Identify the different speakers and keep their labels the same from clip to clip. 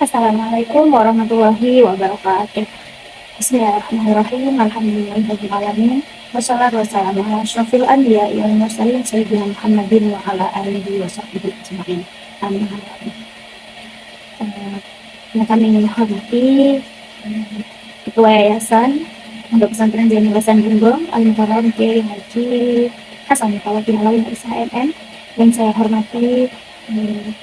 Speaker 1: Assalamualaikum warahmatullahi wabarakatuh. Bismillahirrahmanirrahim. Alhamdulillahirabbil alamin. Wassalatu wassalamu ala asyrofil anbiya'i wal mursalin sayyidina Muhammadin wa ala alihi washabbihi ajmain. Amin. Yang kami hormati Ketua Yayasan Pondok Pesantren Zainul Hasan Gembong Al-Mukarram Kiai Haji Hasan Mutawakil Alawi Isa MM. Yang saya hormati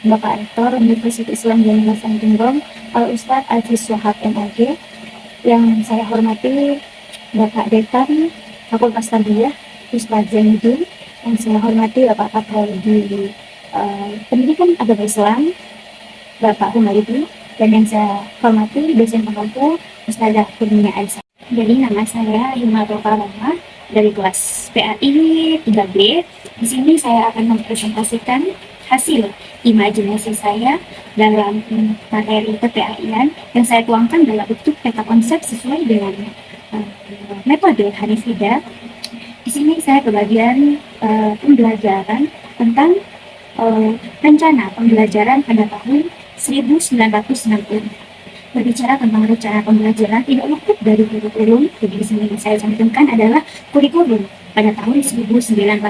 Speaker 1: Bapak Rektor Universitas Islam Zainul Hasan Gembong Al-Ustadz Aziz Wahab MAG. Yang saya hormati Bapak Dekan Fakultas Tarbiyah Ustadz Zainuddin. Yang saya hormati Bapak Kapolri Pendidikan Agama Islam Bapak Humaydi. Dan yang saya hormati dosen pengampu Ustazah Kurnia Aisyah. Jadi nama saya Himatul Karamah dari kelas PAI 3B. Di sini saya akan mempresentasikan hasil imajinasi saya dalam materi PPAI-an yang saya tuangkan dalam bentuk peta konsep sesuai dengan metode Hanifida. Di sini saya kebagian pembelajaran tentang rencana pembelajaran pada tahun 1960. Berbicara tentang rencana pembelajaran tidak luput dari kurikulum. Jadi di sini saya cantumkan adalah kurikulum pada tahun 1990.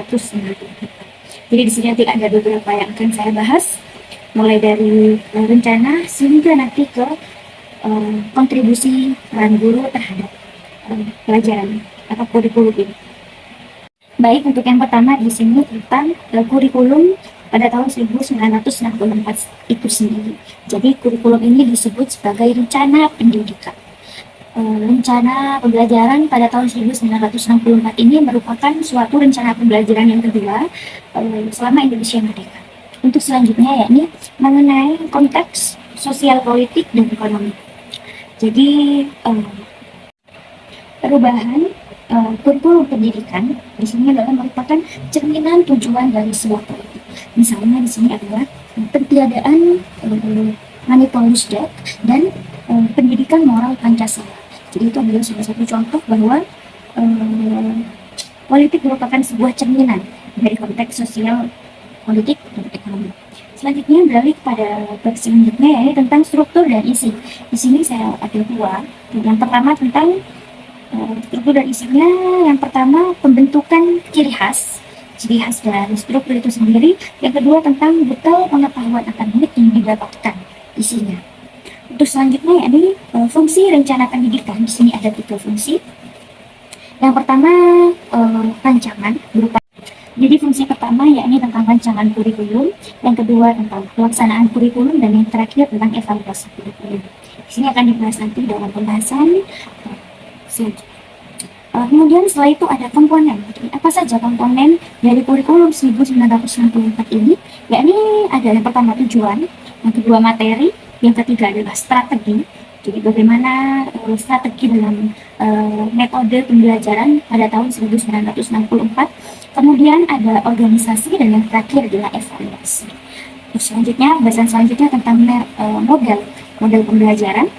Speaker 1: Jadi di sini nanti ada beberapa yang akan saya bahas, mulai dari rencana hingga nanti ke kontribusi peran guru terhadap pelajaran atau kurikulum ini. Baik, untuk yang pertama di sini tentang kurikulum pada tahun 1964 itu sendiri. Jadi kurikulum ini disebut sebagai rencana pendidikan. Rencana pembelajaran pada tahun 1964 ini merupakan suatu rencana pembelajaran yang kedua selama Indonesia merdeka. Untuk selanjutnya yakni mengenai konteks sosial politik dan ekonomi. Jadi perubahan kurikulum pendidikan di sini adalah merupakan cerminan tujuan dari sebuah politik. Misalnya di sini adalah pentiadaan manipulasi dan pendidikan moral Pancasila. Jadi itu adalah salah satu contoh bahwa politik merupakan sebuah cerminan dari konteks sosial, politik, dan ekonomi. Selanjutnya beralih pada bab selanjutnya yaitu tentang struktur dan isi. Di sini saya ada dua. Yang pertama tentang struktur dan isinya. Yang pertama pembentukan ciri khas dari struktur itu sendiri. Yang kedua tentang bekal pengetahuan akademik yang didapatkan isinya. Untuk selanjutnya yakni fungsi rencana pendidikan. Di sini ada 3 fungsi. Yang pertama rancangan berupa. Jadi fungsi pertama yakni tentang rancangan kurikulum, yang kedua tentang pelaksanaan kurikulum, dan yang terakhir tentang evaluasi kurikulum. Di sini akan dibahas nanti dalam pembahasan selanjutnya. Kemudian setelah itu ada komponen. Jadi, apa saja komponen dari kurikulum 1964 ini? Yakni ada yang pertama tujuan, yang kedua materi, yang ketiga adalah strategi. Jadi bagaimana strategi dalam metode pembelajaran pada tahun 1964. Kemudian ada organisasi dan yang terakhir adalah evaluasi. Terus selanjutnya, bahasan selanjutnya tentang model pembelajaran.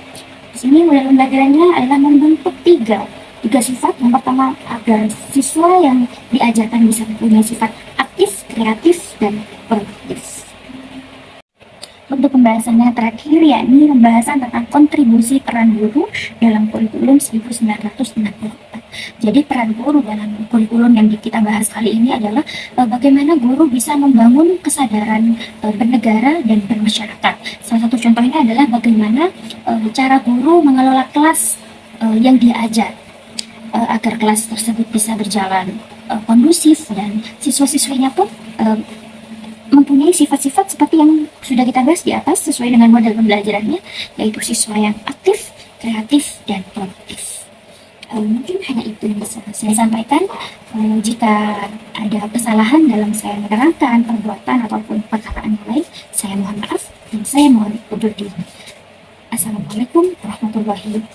Speaker 1: Di sini model pembelajarannya adalah membentuk tiga sifat. Yang pertama agar siswa yang diajarkan bisa mempunyai sifat aktif, kreatif, dan produktif. Untuk pembahasannya terakhir yakni pembahasan tentang kontribusi peran guru dalam kurikulum 1964. Jadi peran guru dalam kurikulum yang kita bahas kali ini adalah bagaimana guru bisa membangun kesadaran bernegara dan bermasyarakat. Salah satu contohnya adalah bagaimana cara guru mengelola kelas yang dia ajar agar kelas tersebut bisa berjalan kondusif dan siswa-siswinya pun mempunyai sifat-sifat seperti yang sudah kita bahas di atas sesuai dengan model pembelajarannya, yaitu siswa yang aktif, kreatif, dan produktif. Mungkin hanya itu yang bisa saya sampaikan. Jika ada kesalahan dalam saya menerangkan perbuatan ataupun perkataan yang lain, saya mohon maaf dan saya mohon undur diri. Assalamualaikum warahmatullahi wabarakatuh.